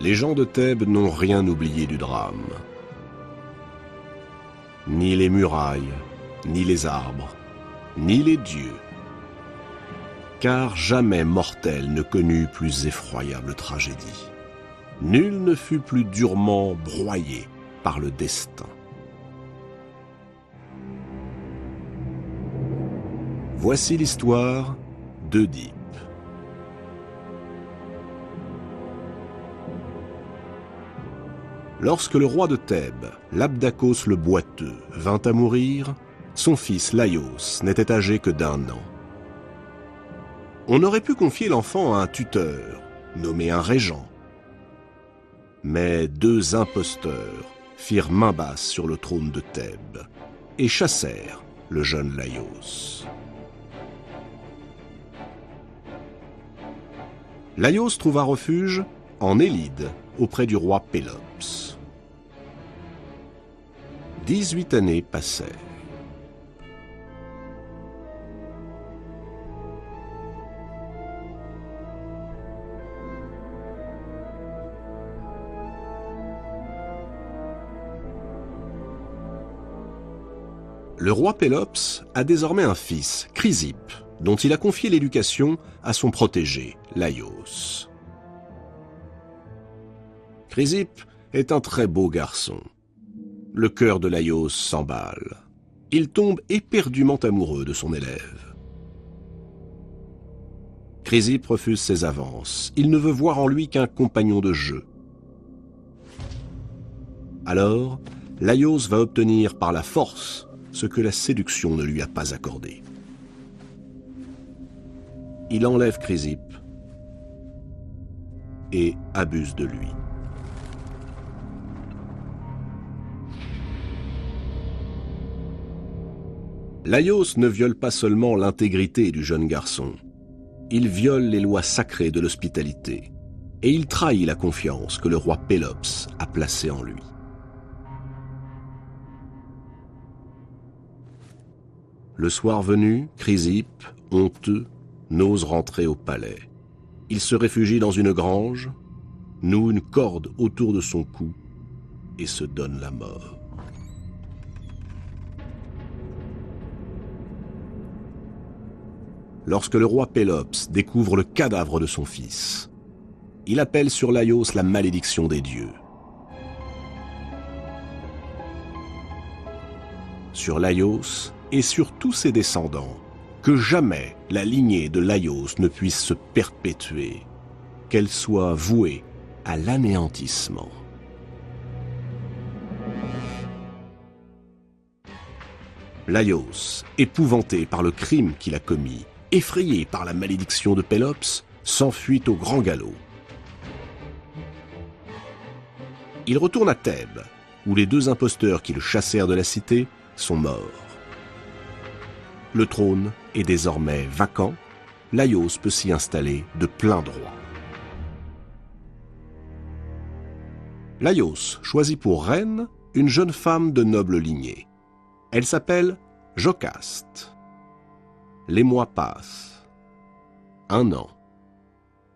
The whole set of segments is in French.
Les gens de Thèbes n'ont rien oublié du drame. Ni les murailles, ni les arbres, ni les dieux. Car jamais mortel ne connut plus effroyable tragédie. Nul ne fut plus durement broyé par le destin. Voici l'histoire d'Œdipe. Lorsque le roi de Thèbes, Labdakos le boiteux, vint à mourir, son fils Laios n'était âgé que d'1 an. On aurait pu confier l'enfant à un tuteur, nommé un régent. Mais 2 imposteurs firent main basse sur le trône de Thèbes et chassèrent le jeune Laios. Laios trouva refuge en Élide, auprès du roi Pélops. 18 années passèrent. Le roi Pélops a désormais un fils, Chrysippe, dont il a confié l'éducation à son protégé, Laios. Chrysippe est un très beau garçon. Le cœur de Laios s'emballe. Il tombe éperdument amoureux de son élève. Chrysippe refuse ses avances. Il ne veut voir en lui qu'un compagnon de jeu. Alors, Laios va obtenir par la force ce que la séduction ne lui a pas accordé. Il enlève Chrysippe et abuse de lui. Laios ne viole pas seulement l'intégrité du jeune garçon, il viole les lois sacrées de l'hospitalité et il trahit la confiance que le roi Pélops a placée en lui. Le soir venu, Chrysippe, honteux, n'ose rentrer au palais. Il se réfugie dans une grange, noue une corde autour de son cou et se donne la mort. Lorsque le roi Pélops découvre le cadavre de son fils, il appelle sur Laios la malédiction des dieux. Sur Laios et sur tous ses descendants, que jamais la lignée de Laios ne puisse se perpétuer, qu'elle soit vouée à l'anéantissement. Laios, épouvanté par le crime qu'il a commis, effrayé par la malédiction de Pélops, s'enfuit au grand galop. Il retourne à Thèbes, où les 2 imposteurs qui le chassèrent de la cité sont morts. Le trône est désormais vacant, Laios peut s'y installer de plein droit. Laios choisit pour reine une jeune femme de noble lignée. Elle s'appelle Jocaste. Les mois passent. 1 an.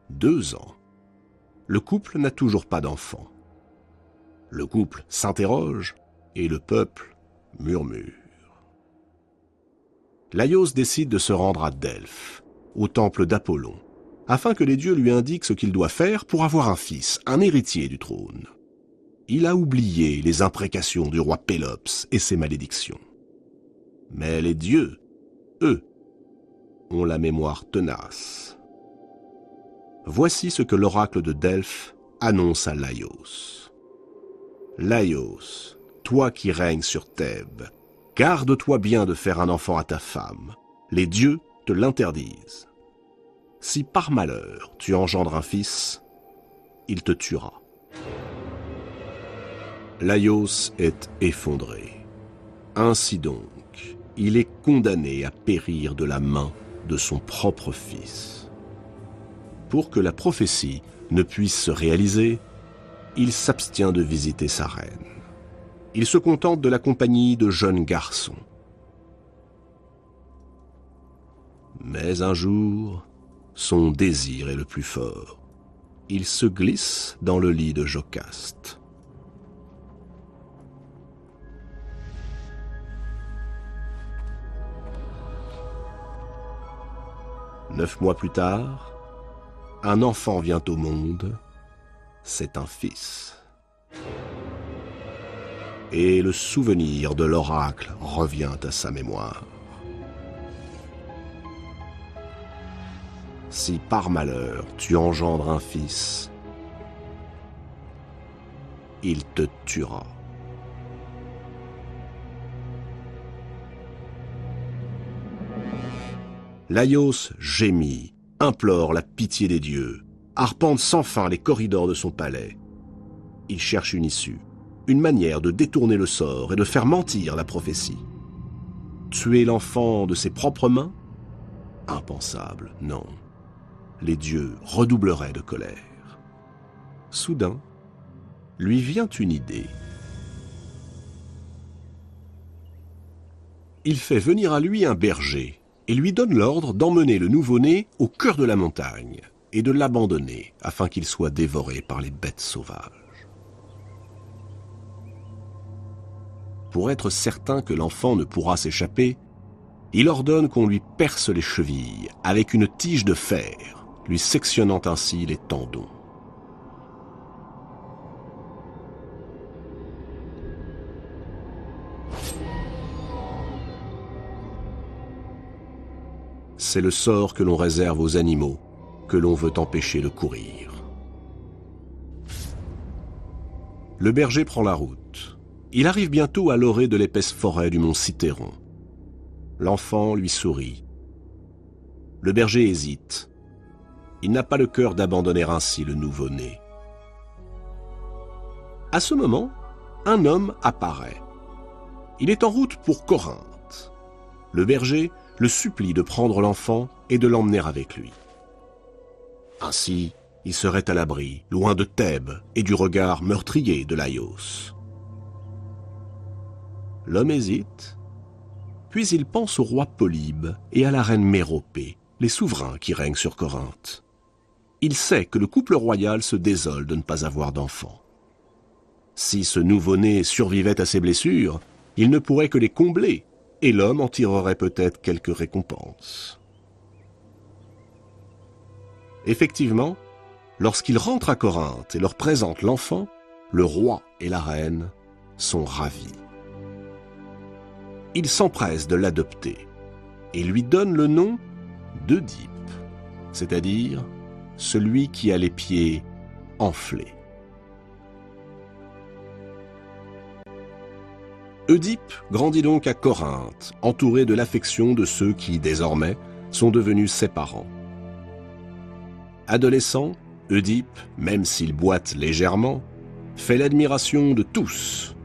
2 ans. Le couple n'a toujours pas d'enfant. Le couple s'interroge et le peuple murmure. Laios décide de se rendre à Delphes, au temple d'Apollon, afin que les dieux lui indiquent ce qu'il doit faire pour avoir un fils, un héritier du trône. Il a oublié les imprécations du roi Pélops et ses malédictions. Mais les dieux, eux, ont la mémoire tenace. Voici ce que l'oracle de Delphes annonce à Laios. Laios, toi qui règnes sur Thèbes, garde-toi bien de faire un enfant à ta femme. Les dieux te l'interdisent. Si par malheur tu engendres un fils, il te tuera. Laios est effondré. Ainsi donc, il est condamné à périr de la main de son propre fils. Pour que la prophétie ne puisse se réaliser, il s'abstient de visiter sa reine. Il se contente de la compagnie de jeunes garçons. Mais un jour, son désir est le plus fort. il se glisse dans le lit de Jocaste. Neuf mois plus tard, un enfant vient au monde, c'est un fils. Et le souvenir de l'oracle revient à sa mémoire. Si par malheur tu engendres un fils, il te tuera. Laios gémit, implore la pitié des dieux, arpente sans fin les corridors de son palais. Il cherche une issue, une manière de détourner le sort et de faire mentir la prophétie. Tuer l'enfant de ses propres mains? Impensable, non. Les dieux redoubleraient de colère. Soudain, lui vient une idée. Il fait venir à lui un berger et lui donne l'ordre d'emmener le nouveau-né au cœur de la montagne et de l'abandonner afin qu'il soit dévoré par les bêtes sauvages. Pour être certain que l'enfant ne pourra s'échapper, il ordonne qu'on lui perce les chevilles avec une tige de fer, lui sectionnant ainsi les tendons. C'est le sort que l'on réserve aux animaux, que l'on veut empêcher de courir. Le berger prend la route. Il arrive bientôt à l'orée de l'épaisse forêt du mont Cithéron. L'enfant lui sourit. Le berger hésite. Il n'a pas le cœur d'abandonner ainsi le nouveau-né. À ce moment, un homme apparaît. Il est en route pour Corinthe. Le berger le supplie de prendre l'enfant et de l'emmener avec lui. Ainsi, il serait à l'abri, loin de Thèbes et du regard meurtrier de Laios. L'homme hésite, puis il pense au roi Polybe et à la reine Méropée, les souverains qui règnent sur Corinthe. Il sait que le couple royal se désole de ne pas avoir d'enfant. Si ce nouveau-né survivait à ses blessures, il ne pourrait que les combler, et l'homme en tirerait peut-être quelques récompenses. Effectivement, lorsqu'il rentre à Corinthe et leur présente l'enfant, le roi et la reine sont ravis. Ils s'empressent de l'adopter et lui donnent le nom d'Œdipe, c'est-à-dire celui qui a les pieds enflés. Œdipe grandit donc à Corinthe, entouré de l'affection de ceux qui, désormais, sont devenus ses parents. Adolescent, Œdipe, même s'il boite légèrement, fait l'admiration de tous.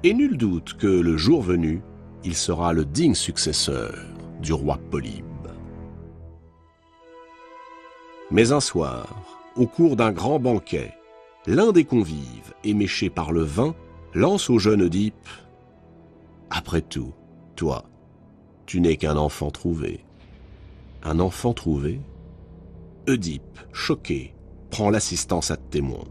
Et nul doute que, le jour venu, il sera le digne successeur du roi Polybe. Mais un soir, au cours d'un grand banquet, l'un des convives, éméché par le vin, lance au jeune Œdipe: « Après tout, toi, tu n'es qu'un enfant trouvé. » Un enfant trouvé? Œdipe, choqué, prend l'assistance à témoin.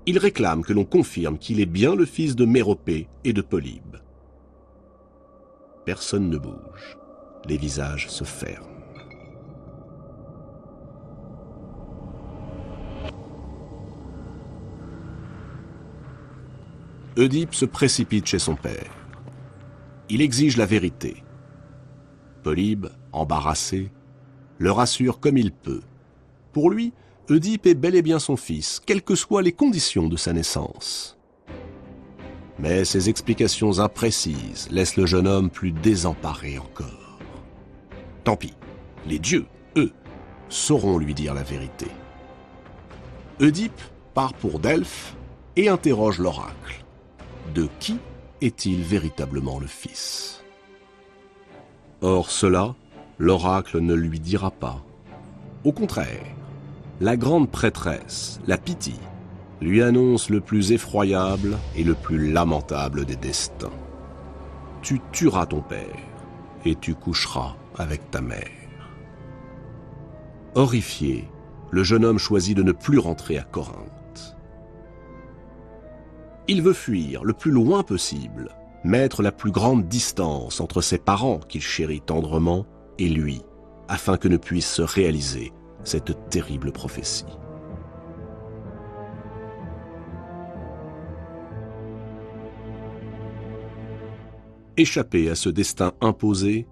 Il réclame que l'on confirme qu'il est bien le fils de Méropée et de Polybe. Personne ne bouge. Les visages se ferment. Œdipe se précipite chez son père. Il exige la vérité. Polybe, embarrassé, le rassure comme il peut. Pour lui, Œdipe est bel et bien son fils, quelles que soient les conditions de sa naissance. Mais ces explications imprécises laissent le jeune homme plus désemparé encore. Tant pis, les dieux, eux, sauront lui dire la vérité. Œdipe part pour Delphes et interroge l'oracle. De qui est-il véritablement le fils? Or cela, l'oracle ne lui dira pas. Au contraire, la grande prêtresse, la Pythie, lui annonce le plus effroyable et le plus lamentable des destins. Tu tueras ton père et tu coucheras avec ta mère. Horrifié, le jeune homme choisit de ne plus rentrer à Corinthe. Il veut fuir le plus loin possible, mettre la plus grande distance entre ses parents qu'il chérit tendrement et lui, afin que ne puisse se réaliser cette terrible prophétie. Échapper à ce destin imposé,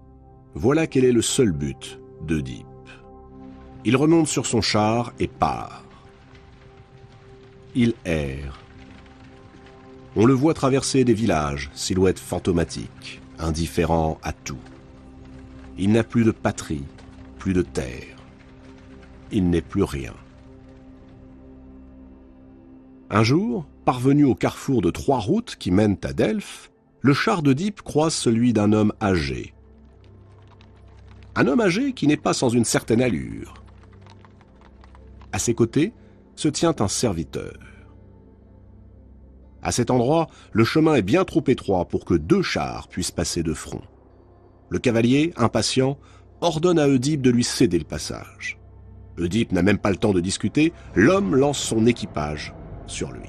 voilà quel est le seul but d'Œdipe. Il remonte sur son char et part. Il erre. On le voit traverser des villages, silhouette fantomatique, indifférent à tout. Il n'a plus de patrie, plus de terre. Il n'est plus rien. Un jour, parvenu au carrefour de 3 routes qui mènent à Delphes, le char d'Œdipe croise celui d'un homme âgé. Un homme âgé qui n'est pas sans une certaine allure. À ses côtés se tient un serviteur. À cet endroit, le chemin est bien trop étroit pour que 2 chars puissent passer de front. Le cavalier, impatient, ordonne à Œdipe de lui céder le passage. Œdipe n'a même pas le temps de discuter, l'homme lance son équipage sur lui.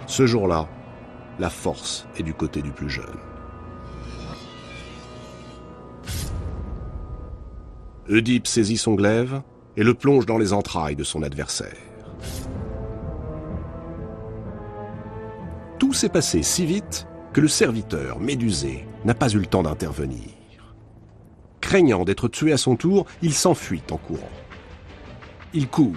Ce jour-là, la force est du côté du plus jeune. Œdipe saisit son glaive et le plonge dans les entrailles de son adversaire. Tout s'est passé si vite que le serviteur, médusé, n'a pas eu le temps d'intervenir. Craignant d'être tué à son tour, il s'enfuit en courant. Il court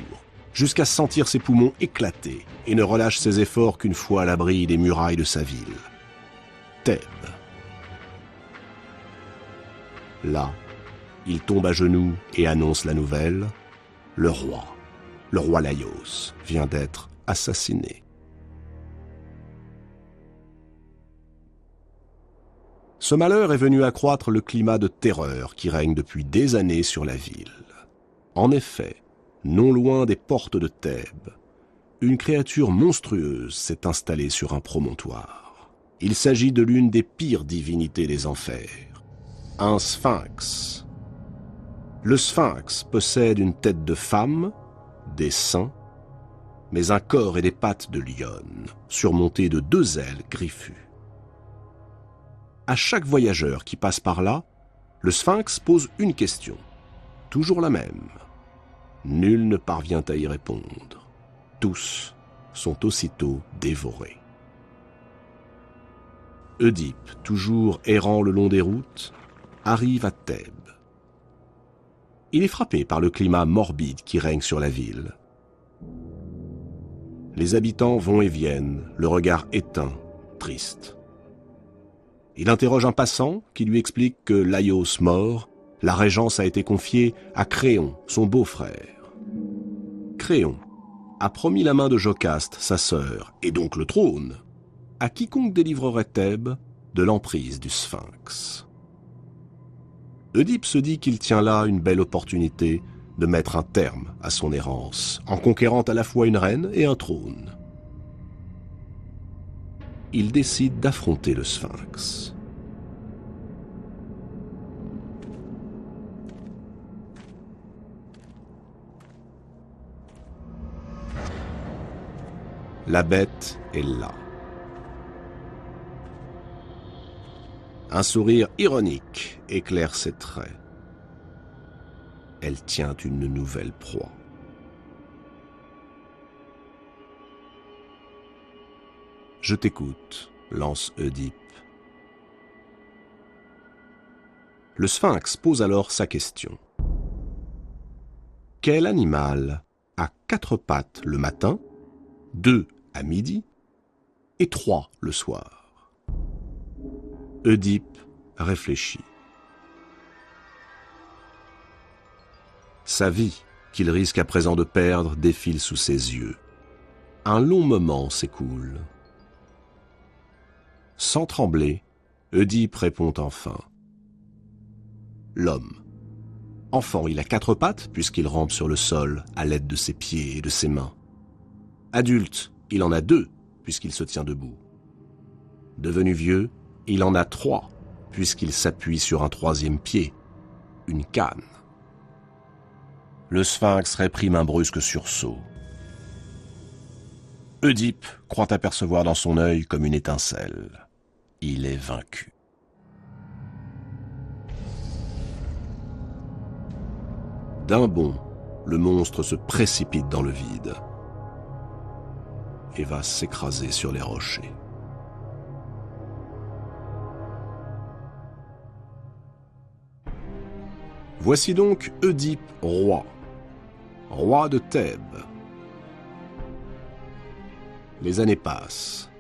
jusqu'à sentir ses poumons éclater et ne relâche ses efforts qu'une fois à l'abri des murailles de sa ville, Thèbes. Là, il tombe à genoux et annonce la nouvelle. Le roi Laios, vient d'être assassiné. Ce malheur est venu accroître le climat de terreur qui règne depuis des années sur la ville. En effet, non loin des portes de Thèbes, une créature monstrueuse s'est installée sur un promontoire. Il s'agit de l'une des pires divinités des enfers, un sphinx. Le sphinx possède une tête de femme, des seins, mais un corps et des pattes de lionne, surmontés de 2 ailes griffues. À chaque voyageur qui passe par là, le sphinx pose une question, toujours la même. Nul ne parvient à y répondre. Tous sont aussitôt dévorés. Œdipe, toujours errant le long des routes, arrive à Thèbes. Il est frappé par le climat morbide qui règne sur la ville. Les habitants vont et viennent, le regard éteint, triste. Il interroge un passant qui lui explique que Laios mort, la régence a été confiée à Créon, son beau-frère. Créon a promis la main de Jocaste, sa sœur, et donc le trône, à quiconque délivrerait Thèbes de l'emprise du sphinx. Œdipe se dit qu'il tient là une belle opportunité de mettre un terme à son errance, en conquérant à la fois une reine et un trône. Il décide d'affronter le sphinx. La bête est là. Un sourire ironique éclaire ses traits. Elle tient une nouvelle proie. Je t'écoute, lance Œdipe. Le sphinx pose alors sa question. Quel animal a 4 pattes le matin, 2 à midi et 3 le soir? Œdipe réfléchit. Sa vie, qu'il risque à présent de perdre, défile sous ses yeux. Un long moment s'écoule. Sans trembler, Œdipe répond enfin. L'homme. Enfant, il a 4 pattes, puisqu'il rampe sur le sol, à l'aide de ses pieds et de ses mains. Adulte, il en a 2, puisqu'il se tient debout. Devenu vieux, Il en a 3, puisqu'il s'appuie sur un 3e pied, une canne. Le sphinx réprime un brusque sursaut. Oedipe croit apercevoir dans son œil comme une étincelle. Il est vaincu. D'un bond, le monstre se précipite dans le vide et va s'écraser sur les rochers. Voici donc Oedipe roi de Thèbes. Les années passent.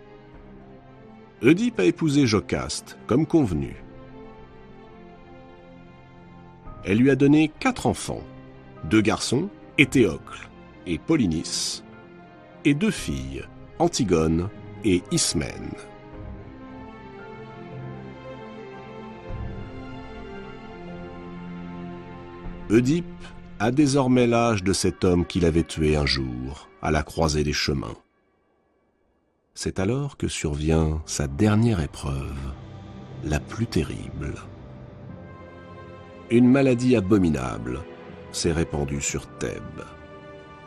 Oedipe a épousé Jocaste, comme convenu. Elle lui a donné 4 enfants, 2 garçons, Éthéocle et Polynice, et 2 filles, Antigone et Ismène. Oedipe a désormais l'âge de cet homme qu'il avait tué un jour, à la croisée des chemins. C'est alors que survient sa dernière épreuve, la plus terrible. Une maladie abominable s'est répandue sur Thèbes.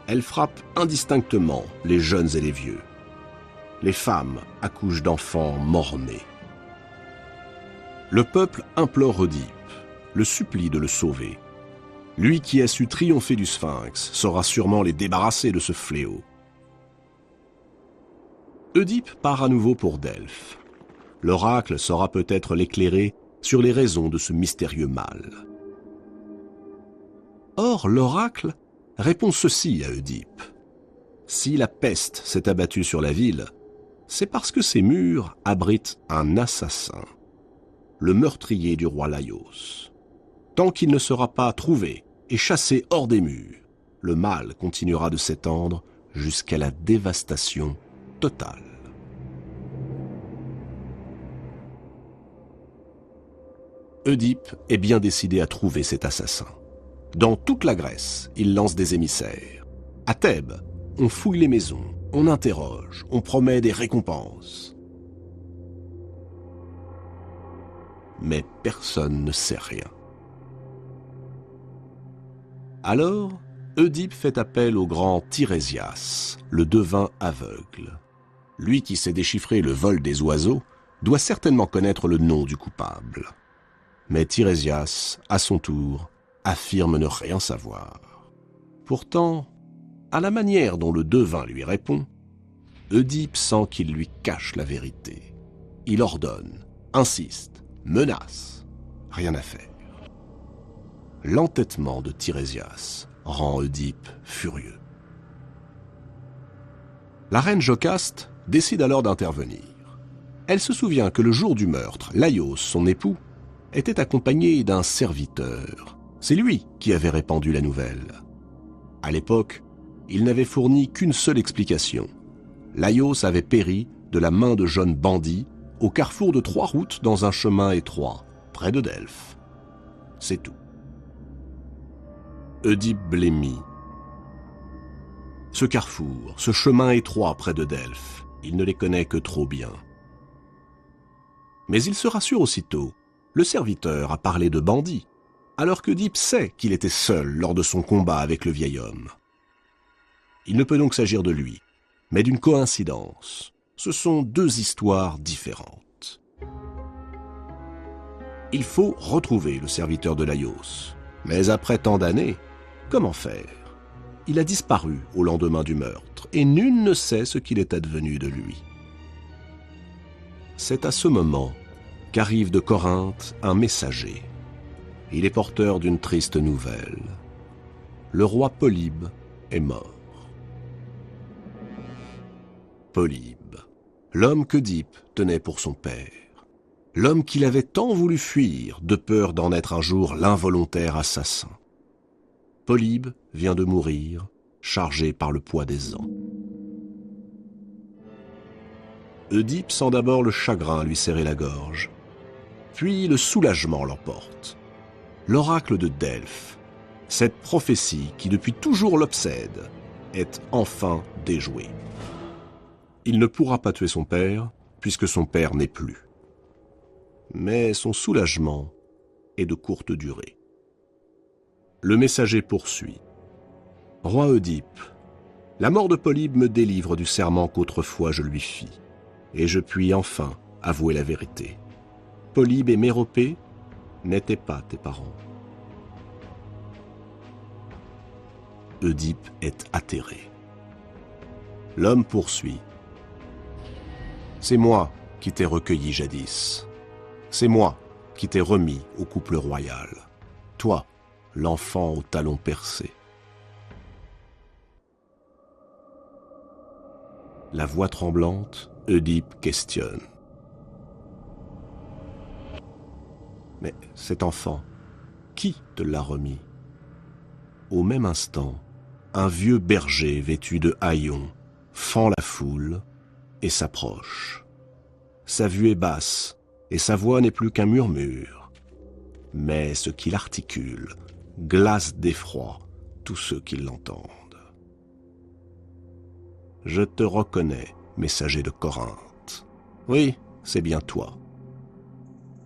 Elle frappe indistinctement les jeunes et les vieux. Les femmes accouchent d'enfants mort-nés. Le peuple implore Oedipe, le supplie de le sauver. Lui qui a su triompher du sphinx saura sûrement les débarrasser de ce fléau. Oedipe part à nouveau pour Delphes. L'oracle saura peut-être l'éclairer sur les raisons de ce mystérieux mal. Or, l'oracle répond ceci à Oedipe. Si la peste s'est abattue sur la ville, c'est parce que ses murs abritent un assassin, le meurtrier du roi Laios. Tant qu'il ne sera pas trouvé et chassé hors des murs, le mal continuera de s'étendre jusqu'à la dévastation totale. Oedipe est bien décidé à trouver cet assassin. Dans toute la Grèce, il lance des émissaires. À Thèbes, on fouille les maisons, on interroge, on promet des récompenses. Mais personne ne sait rien. Alors, Oedipe fait appel au grand Tirésias, le devin aveugle. Lui qui sait déchiffrer le vol des oiseaux doit certainement connaître le nom du coupable. Mais Tirésias, à son tour, affirme ne rien savoir. Pourtant, à la manière dont le devin lui répond, Oedipe sent qu'il lui cache la vérité. Il ordonne, insiste, menace, rien à faire. L'entêtement de Tirésias rend Oedipe furieux. La reine Jocaste décide alors d'intervenir. Elle se souvient que le jour du meurtre, Laios, son époux, était accompagné d'un serviteur. C'est lui qui avait répandu la nouvelle. À l'époque, il n'avait fourni qu'une seule explication. Laios avait péri de la main de jeunes bandits au carrefour de 3 routes dans un chemin étroit, près de Delphes. C'est tout. Oedipe blêmit. Ce carrefour, ce chemin étroit près de Delphes, il ne les connaît que trop bien. Mais il se rassure aussitôt. Le serviteur a parlé de bandits, alors qu'Oedipe sait qu'il était seul lors de son combat avec le vieil homme. Il ne peut donc s'agir de lui, mais d'une coïncidence. Ce sont 2 histoires différentes. Il faut retrouver le serviteur de Laios. Mais après tant d'années, comment faire? Il a disparu au lendemain du meurtre, et nul ne sait ce qu'il est advenu de lui. C'est à ce moment qu'arrive de Corinthe un messager. Il est porteur d'une triste nouvelle. Le roi Polybe est mort. Polybe, l'homme qu'Oedipe tenait pour son père. L'homme qu'il avait tant voulu fuir, de peur d'en être un jour l'involontaire assassin. Polybe vient de mourir, chargé par le poids des ans. Oedipe sent d'abord le chagrin lui serrer la gorge, puis le soulagement l'emporte. L'oracle de Delphes, cette prophétie qui depuis toujours l'obsède, est enfin déjouée. Il ne pourra pas tuer son père, puisque son père n'est plus. mais son soulagement est de courte durée. Le messager poursuit. « Roi Oedipe, la mort de Polybe me délivre du serment qu'autrefois je lui fis, et je puis enfin avouer la vérité. Polybe et Méropée n'étaient pas tes parents. » Oedipe est atterré. L'homme poursuit. « C'est moi qui t'ai recueilli jadis. C'est moi qui t'ai remis au couple royal. Toi, l'enfant aux talons percés. » La voix tremblante, Oedipe questionne. « Mais cet enfant, qui te l'a remis ?» Au même instant, un vieux berger vêtu de haillons fend la foule et s'approche. Sa vue est basse et sa voix n'est plus qu'un murmure. Mais ce qu'il articule glace d'effroi tous ceux qui l'entendent. « Je te reconnais, messager de Corinthe. Oui, c'est bien toi.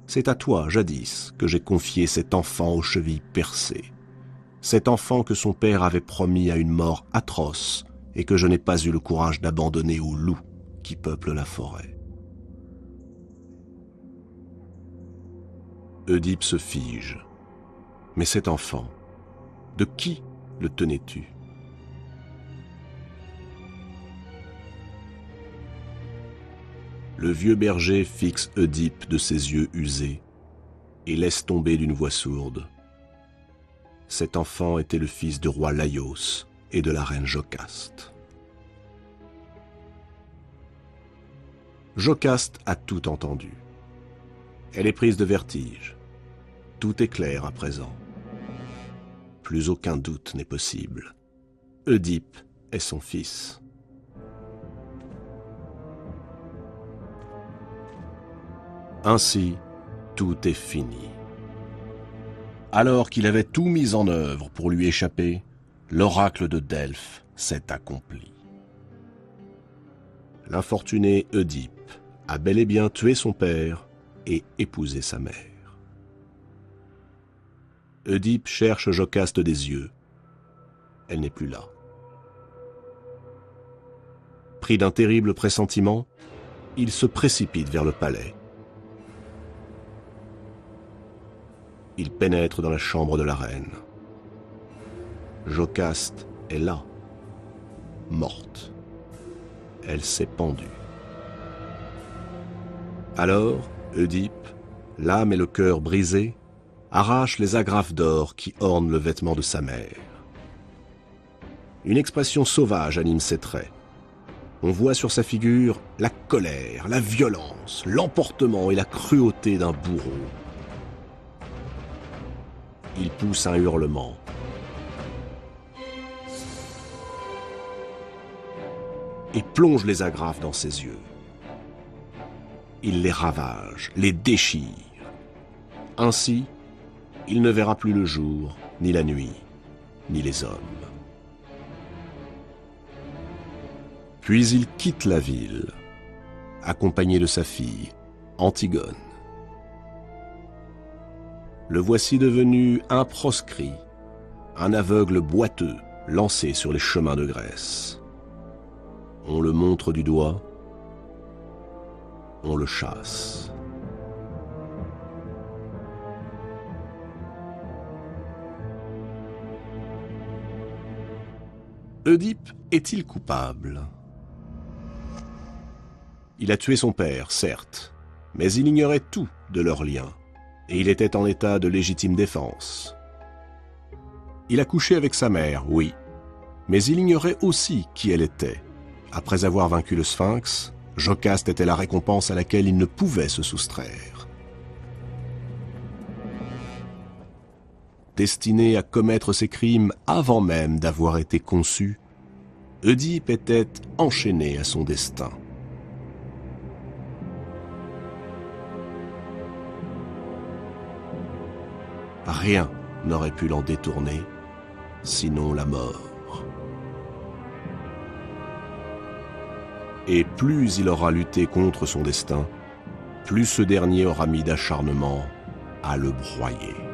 C'est à toi, jadis, que j'ai confié cet enfant aux chevilles percées. Cet enfant que son père avait promis à une mort atroce et que je n'ai pas eu le courage d'abandonner aux loups qui peuplent la forêt. » Oedipe se fige. Mais cet enfant, de qui le tenais-tu ? Le vieux berger fixe Oedipe de ses yeux usés et laisse tomber d'une voix sourde. Cet enfant était le fils du roi Laios et de la reine Jocaste. Jocaste a tout entendu. Elle est prise de vertige. Tout est clair à présent. Plus aucun doute n'est possible. Oedipe est son fils. Ainsi, tout est fini. Alors qu'il avait tout mis en œuvre pour lui échapper, l'oracle de Delphes s'est accompli. L'infortuné Oedipe a bel et bien tué son père et épousé sa mère. Oedipe cherche Jocaste des yeux. Elle n'est plus là. Pris d'un terrible pressentiment, il se précipite vers le palais. Il pénètre dans la chambre de la reine. Jocaste est là, morte. Elle s'est pendue. Alors, Oedipe, l'âme et le cœur brisés, arrache les agrafes d'or qui ornent le vêtement de sa mère. Une expression sauvage anime ses traits. On voit sur sa figure la colère, la violence, l'emportement et la cruauté d'un bourreau. Il pousse un hurlement. Et plonge les agrafes dans ses yeux. Il les ravage, les déchire. Ainsi, il ne verra plus le jour, ni la nuit, ni les hommes. Puis il quitte la ville, accompagné de sa fille, Antigone. Le voici devenu un proscrit, un aveugle boiteux lancé sur les chemins de Grèce. On le montre du doigt, on le chasse. Oedipe est-il coupable ? Il a tué son père, certes, mais il ignorait tout de leur lien. Et il était en état de légitime défense. Il a couché avec sa mère, oui, mais il ignorait aussi qui elle était. Après avoir vaincu le Sphinx, Jocaste était la récompense à laquelle il ne pouvait se soustraire. Destiné à commettre ses crimes avant même d'avoir été conçu, Oedipe était enchaîné à son destin. Rien n'aurait pu l'en détourner, sinon la mort. Et plus il aura lutté contre son destin, plus ce dernier aura mis d'acharnement à le broyer.